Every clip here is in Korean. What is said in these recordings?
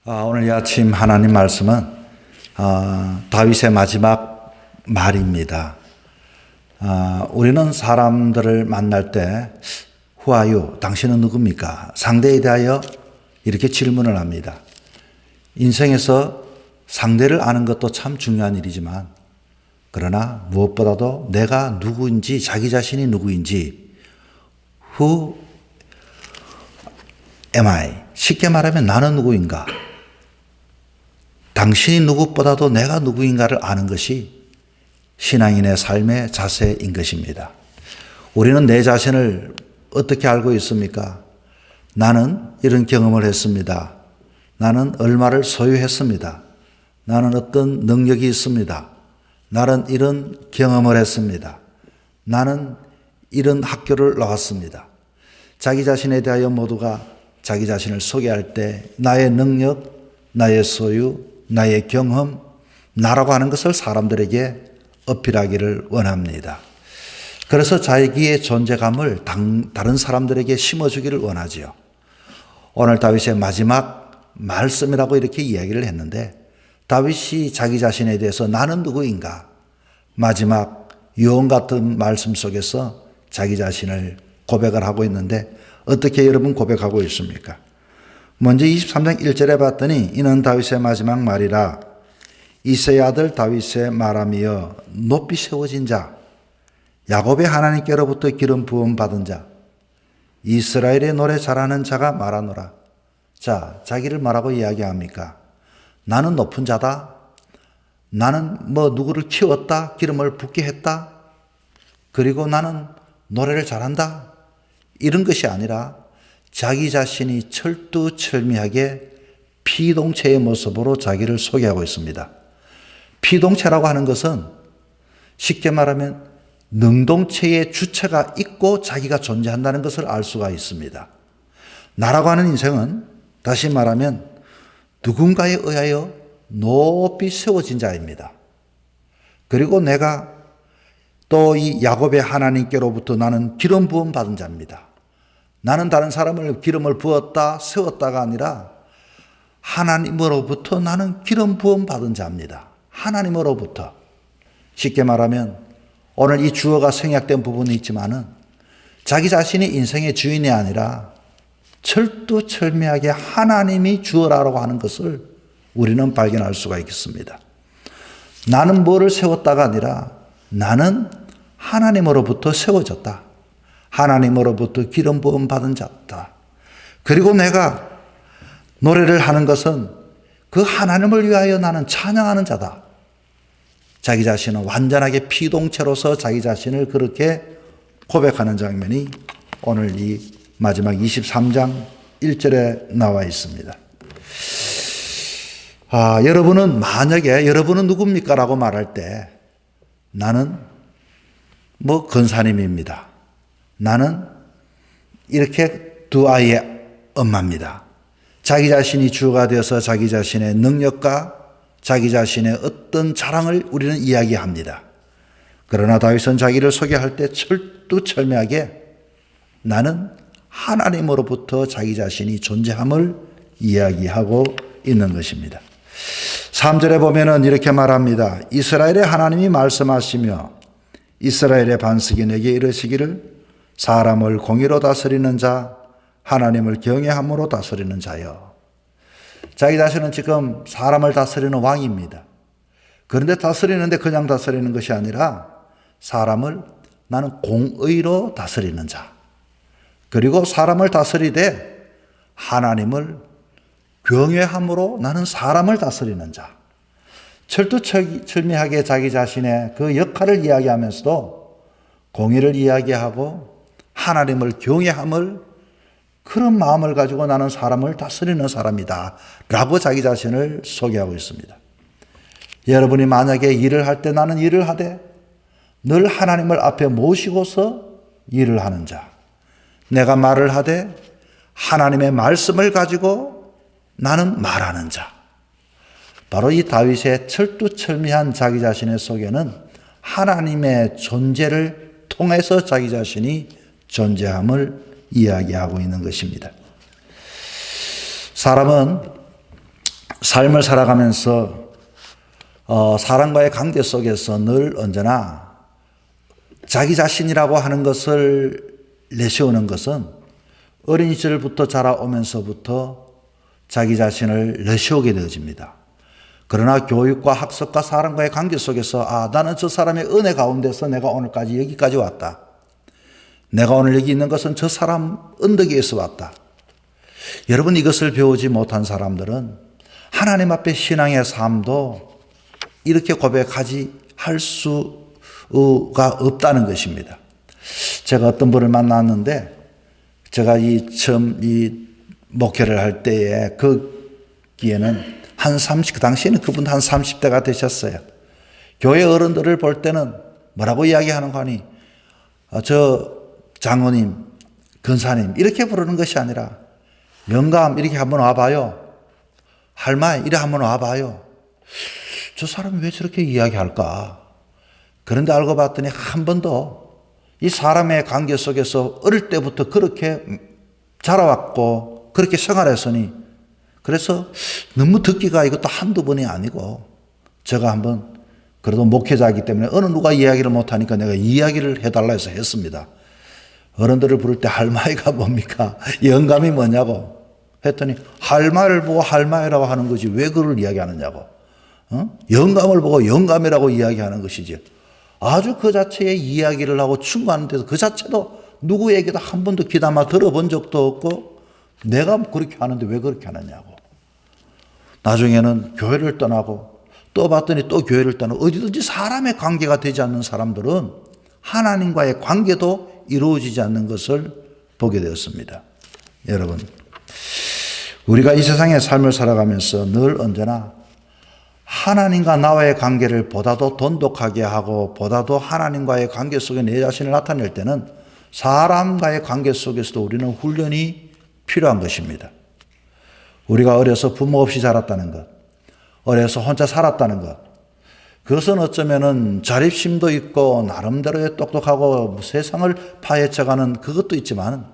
오늘 이 아침 하나님 말씀은 다윗의 마지막 말입니다. 우리는 사람들을 만날 때 Who are you? 당신은 누굽니까? 상대에 대하여 이렇게 질문을 합니다. 인생에서 상대를 아는 것도 참 중요한 일이지만 그러나 무엇보다도 내가 누구인지, 자기 자신이 누구인지 Who am I? 쉽게 말하면 나는 누구인가? 당신이 누구보다도 내가 누구인가를 아는 것이 신앙인의 삶의 자세인 것입니다. 우리는 내 자신을 어떻게 알고 있습니까? 나는 이런 경험을 했습니다. 나는 얼마를 소유했습니다. 나는 어떤 능력이 있습니다. 나는 이런 경험을 했습니다. 나는 이런 학교를 나왔습니다. 자기 자신에 대하여 모두가 자기 자신을 소개할 때 나의 능력, 나의 소유, 나의 경험, 나라고 하는 것을 사람들에게 어필하기를 원합니다. 그래서 자기의 존재감을 다른 사람들에게 심어주기를 원하지요. 오늘 다윗의 마지막 말씀이라고 이렇게 이야기를 했는데 다윗이 자기 자신에 대해서 나는 누구인가? 마지막 유언 같은 말씀 속에서 자기 자신을 고백을 하고 있는데 어떻게 여러분 고백하고 있습니까? 먼저 23장 1절에 봤더니 이는 다윗의 마지막 말이라 이새의 아들 다윗의 말하며 높이 세워진 자 야곱의 하나님께로부터 기름 부음 받은 자 이스라엘의 노래 잘하는 자가 말하노라. 자, 자기를 뭐라고 이야기합니까? 나는 높은 자다. 나는 누구를 키웠다. 기름을 붓게 했다. 그리고 나는 노래를 잘한다. 이런 것이 아니라 자기 자신이 철두철미하게 피동체의 모습으로 자기를 소개하고 있습니다. 피동체라고 하는 것은 쉽게 말하면 능동체의 주체가 있고 자기가 존재한다는 것을 알 수가 있습니다. 나라고 하는 인생은 다시 말하면 누군가에 의하여 높이 세워진 자입니다. 그리고 내가 또 이 야곱의 하나님께로부터 나는 기름 부음 받은 자입니다. 나는 다른 사람을 기름을 부었다, 세웠다가 아니라 하나님으로부터 나는 기름 부음 받은 자입니다. 하나님으로부터. 쉽게 말하면 오늘 이 주어가 생략된 부분이 있지만은 자기 자신이 인생의 주인이 아니라 철두철미하게 하나님이 주어라고 하는 것을 우리는 발견할 수가 있겠습니다. 나는 뭐를 세웠다가 아니라 나는 하나님으로부터 세워졌다. 하나님으로부터 기름 부음 받은 자다. 그리고 내가 노래를 하는 것은 그 하나님을 위하여 나는 찬양하는 자다. 자기 자신은 완전하게 피동체로서 자기 자신을 그렇게 고백하는 장면이 오늘 이 마지막 23장 1절에 나와 있습니다. 여러분은 만약에 여러분은 누굽니까? 라고 말할 때 나는 권사님입니다. 나는 이렇게 두 아이의 엄마입니다. 자기 자신이 주가 되어서 자기 자신의 능력과 자기 자신의 어떤 자랑을 우리는 이야기합니다. 그러나 다윗은 자기를 소개할 때 철두철미하게 나는 하나님으로부터 자기 자신이 존재함을 이야기하고 있는 것입니다. 3절에 보면은 이렇게 말합니다. 이스라엘의 하나님이 말씀하시며 이스라엘의 반석이 내게 이르시기를 사람을 공의로 다스리는 자 하나님을 경외함으로 다스리는 자여. 자기 자신은 지금 사람을 다스리는 왕입니다. 그런데 다스리는데 그냥 다스리는 것이 아니라 사람을 나는 공의로 다스리는 자. 그리고 사람을 다스리되 하나님을 경외함으로 나는 사람을 다스리는 자. 철두철미하게 자기 자신의 그 역할을 이야기하면서도 공의를 이야기하고 하나님을 경외함을 그런 마음을 가지고 나는 사람을 다스리는 사람이다 라고 자기 자신을 소개하고 있습니다. 여러분이 만약에 일을 할 때 나는 일을 하되 늘 하나님을 앞에 모시고서 일을 하는 자. 내가 말을 하되 하나님의 말씀을 가지고 나는 말하는 자. 바로 이 다윗의 철두철미한 자기 자신의 속에는 하나님의 존재를 통해서 자기 자신이 존재함을 이야기하고 있는 것입니다. 사람은 삶을 살아가면서 사람과의 관계 속에서 늘 언제나 자기 자신이라고 하는 것을 내세우는 것은 어린 시절부터 자라오면서부터 자기 자신을 내세우게 되어집니다. 그러나 교육과 학습과 사람과의 관계 속에서 나는 저 사람의 은혜 가운데서 내가 오늘까지 여기까지 왔다. 내가 오늘 여기 있는 것은 저 사람 언덕 위에서 왔다. 여러분, 이것을 배우지 못한 사람들은 하나님 앞에 신앙의 삶도 이렇게 고백하지 할 수가 없다는 것입니다. 제가 어떤 분을 만났는데 제가 처음 목회를 할 때에 거기에는 그 당시에는 그분 한 30대가 되셨어요. 교회 어른들을 볼 때는 뭐라고 이야기하는가 하니 저 장로님, 근사님 이렇게 부르는 것이 아니라 영감 이렇게 한번 와봐요. 할머니 이렇게 한번 와봐요. 저 사람이 왜 저렇게 이야기할까? 그런데 알고 봤더니 한 번도 이 사람의 관계 속에서 어릴 때부터 그렇게 자라왔고 그렇게 생활했으니 그래서 너무 듣기가 이것도 한두 번이 아니고 제가 한번 그래도 목회자이기 때문에 어느 누가 이야기를 못하니까 내가 이야기를 해달라 해서 했습니다. 어른들을 부를 때 할머니가 뭡니까? 영감이 뭐냐고 했더니 할머니를 보고 할머니라고 하는 거지 왜 그걸 이야기하느냐고. 영감을 보고 영감이라고 이야기하는 것이지. 아주 그 자체의 이야기를 하고 충고하는데도 그 자체도 누구에게도 한 번도 귀담아 들어본 적도 없고 내가 그렇게 하는데 왜 그렇게 하느냐고. 나중에는 교회를 떠나고 또 봤더니 또 교회를 떠나고 어디든지 사람의 관계가 되지 않는 사람들은 하나님과의 관계도 이루어지지 않는 것을 보게 되었습니다. 여러분, 우리가 이 세상의 삶을 살아가면서 늘 언제나 하나님과 나와의 관계를 보다도 돈독하게 하고 보다도 하나님과의 관계 속에 내 자신을 나타낼 때는 사람과의 관계 속에서도 우리는 훈련이 필요한 것입니다. 우리가 어려서 부모 없이 자랐다는 것, 어려서 혼자 살았다는 것, 그것은 어쩌면은 자립심도 있고 나름대로의 똑똑하고 세상을 파헤쳐가는 그것도 있지만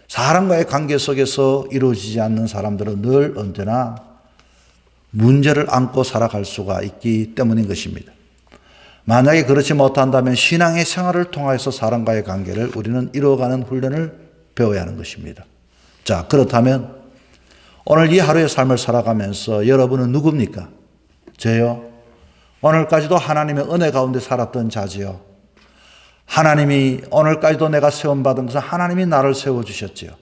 사람과의 관계 속에서 이루어지지 않는 사람들은 늘 언제나 문제를 안고 살아갈 수가 있기 때문인 것입니다. 만약에 그렇지 못한다면 신앙의 생활을 통해서 사람과의 관계를 우리는 이루어가는 훈련을 배워야 하는 것입니다. 자, 그렇다면 오늘 이 하루의 삶을 살아가면서 여러분은 누굽니까? 저요? 오늘까지도 하나님의 은혜 가운데 살았던 자지요. 하나님이 오늘까지도 내가 세움받은 것은 하나님이 나를 세워주셨지요.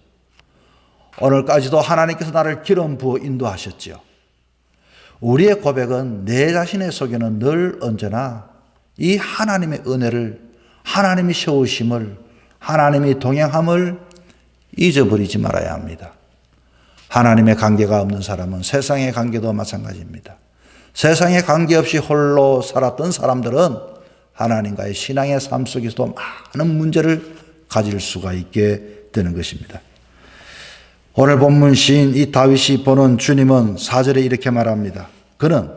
오늘까지도 하나님께서 나를 기름 부어 인도하셨지요. 우리의 고백은 내 자신의 속에는 늘 언제나 이 하나님의 은혜를, 하나님이 세우심을, 하나님이 동행함을 잊어버리지 말아야 합니다. 하나님의 관계가 없는 사람은 세상의 관계도 마찬가지입니다. 세상에 관계없이 홀로 살았던 사람들은 하나님과의 신앙의 삶 속에서도 많은 문제를 가질 수가 있게 되는 것입니다. 오늘 본문 시인 이 다윗이 보는 주님은 4절에 이렇게 말합니다. 그는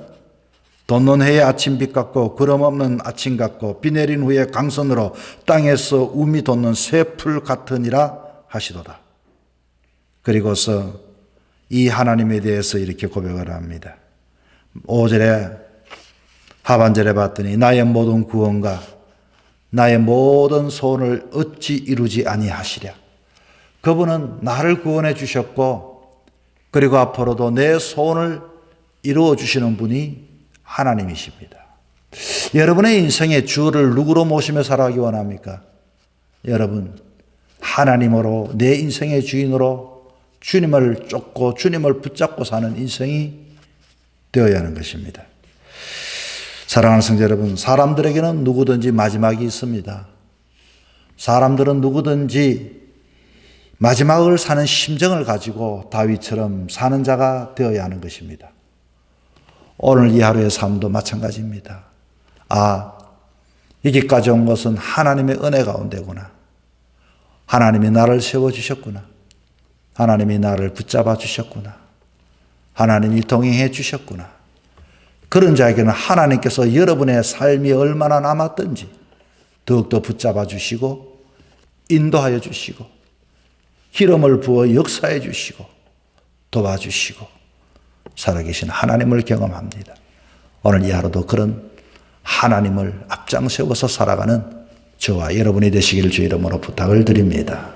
돋는 해의 아침빛 같고 구름 없는 아침 같고 비 내린 후에 강선으로 땅에서 움이 돋는 쇠풀 같으니라 하시도다. 그리고서 이 하나님에 대해서 이렇게 고백을 합니다. 5절에 하반절에 봤더니 나의 모든 구원과 나의 모든 소원을 어찌 이루지 아니하시랴. 그분은 나를 구원해 주셨고 그리고 앞으로도 내 소원을 이루어 주시는 분이 하나님이십니다. 여러분의 인생의 주를 누구로 모시며 살아가기 원합니까? 여러분, 하나님으로 내 인생의 주인으로 주님을 쫓고 주님을 붙잡고 사는 인생이 되어야 하는 것입니다. 사랑하는 성도 여러분, 사람들에게는 누구든지 마지막이 있습니다. 사람들은 누구든지 마지막을 사는 심정을 가지고 다윗처럼 사는 자가 되어야 하는 것입니다. 오늘 이 하루의 삶도 마찬가지입니다. 여기까지 온 것은 하나님의 은혜 가운데구나. 하나님이 나를 세워주셨구나. 하나님이 나를 붙잡아 주셨구나. 하나님이 동행해 주셨구나. 그런 자에게는 하나님께서 여러분의 삶이 얼마나 남았든지 더욱더 붙잡아 주시고 인도하여 주시고 기름을 부어 역사해 주시고 도와주시고 살아계신 하나님을 경험합니다. 오늘 이 하루도 그런 하나님을 앞장세워서 살아가는 저와 여러분이 되시기를 주 이름으로 부탁을 드립니다.